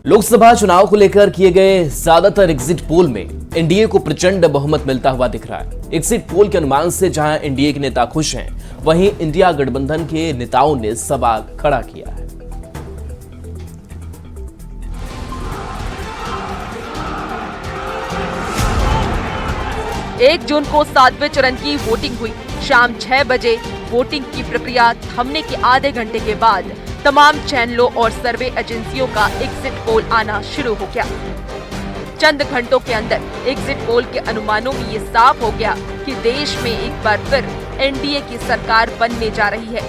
लोकसभा चुनाव को लेकर किए गए ज्यादातर एग्जिट पोल में एनडीए को प्रचंड बहुमत मिलता हुआ दिख रहा है। एग्जिट पोल के अनुमान से जहां एनडीए के नेता खुश हैं, वहीं इंडिया गठबंधन के नेताओं ने सवाल खड़ा किया है। 1 जून को 7वें चरण की वोटिंग हुई। शाम 6 बजे वोटिंग की प्रक्रिया थमने के आधे घंटे के बाद तमाम चैनलों और सर्वे एजेंसियों का एग्जिट पोल आना शुरू हो गया। चंद घंटों के अंदर एग्जिट पोल के अनुमानों में ये साफ हो गया कि देश में एक बार फिर एनडीए की सरकार बनने जा रही है।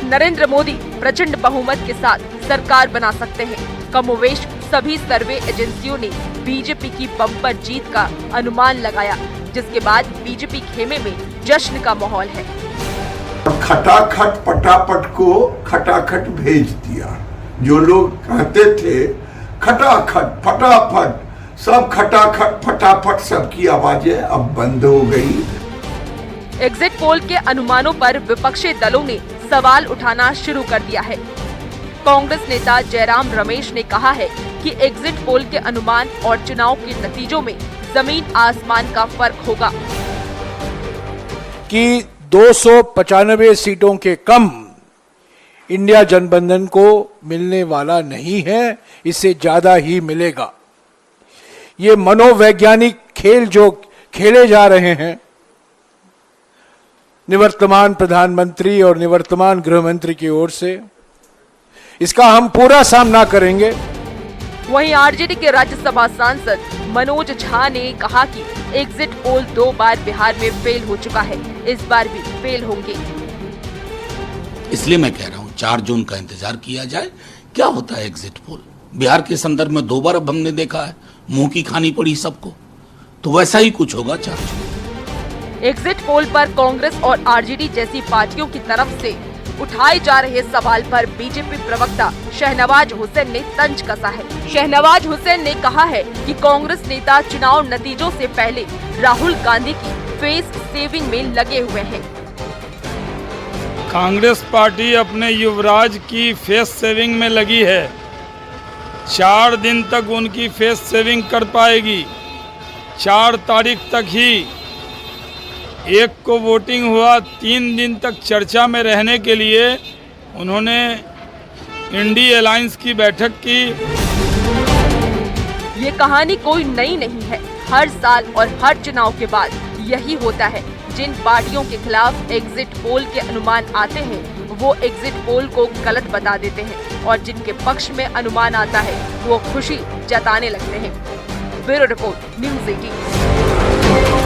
नरेंद्र मोदी प्रचंड बहुमत के साथ सरकार बना सकते हैं। कमोवेश सभी सर्वे एजेंसियों ने बीजेपी की बम्पर जीत का अनुमान लगाया, जिसके बाद बीजेपी खेमे में जश्न का माहौल है। खटाखट पटापट को खटाखट भेज दिया। जो लोग कहते थे खटाखट फटाफट, सब खटाखट फटाफट, सबकी आवाजें अब बंद हो गई। एग्जिट पोल के अनुमानों पर विपक्षी दलों ने सवाल उठाना शुरू कर दिया है। कांग्रेस नेता जयराम रमेश ने कहा है कि एग्जिट पोल के अनुमान और चुनाव के नतीजों में जमीन आसमान का फर्क होगा। कि 295 सीटों के कम इंडिया गठबंधन को मिलने वाला नहीं है, इससे ज्यादा ही मिलेगा। ये मनोवैज्ञानिक खेल जो खेले जा रहे हैं निवर्तमान प्रधानमंत्री और निवर्तमान गृह मंत्री की ओर से, इसका हम पूरा सामना करेंगे। वहीं आरजेडी के राज्यसभा सांसद मनोज झा ने कहा कि एग्जिट पोल 2 बार बिहार में फेल हो चुका है, इस बार भी फेल होंगे। इसलिए मैं कह रहा हूं 4 जून का इंतजार किया जाए। क्या होता है एग्जिट पोल? बिहार के संदर्भ में 2 बार अब हमने देखा है, मुंह की खानी पड़ी सबको, तो वैसा ही कुछ होगा 4 जून। एग्जिट पोल पर कांग्रेस और आरजेडी जैसी पार्टियों की तरफ से उठाए जा रहे सवाल पर बीजेपी प्रवक्ता शहनवाज हुसैन ने तंज कसा है। शहनवाज हुसैन ने कहा है कि कांग्रेस नेता चुनाव नतीजों से पहले राहुल गांधी की फेस सेविंग में लगे हुए हैं। कांग्रेस पार्टी अपने युवराज की फेस सेविंग में लगी है। 4 दिन तक उनकी फेस सेविंग कर पाएगी। 4 तारीख तक ही 1 को वोटिंग हुआ। 3 दिन तक चर्चा में रहने के लिए उन्होंने इंडी अलायंस की बैठक की। ये कहानी कोई नई नहीं है। हर साल और हर चुनाव के बाद यही होता है। जिन पार्टियों के खिलाफ एग्जिट पोल के अनुमान आते हैं, वो एग्जिट पोल को गलत बता देते हैं, और जिनके पक्ष में अनुमान आता है वो खुशी जताने लगते हैं। Bureau report, news 18।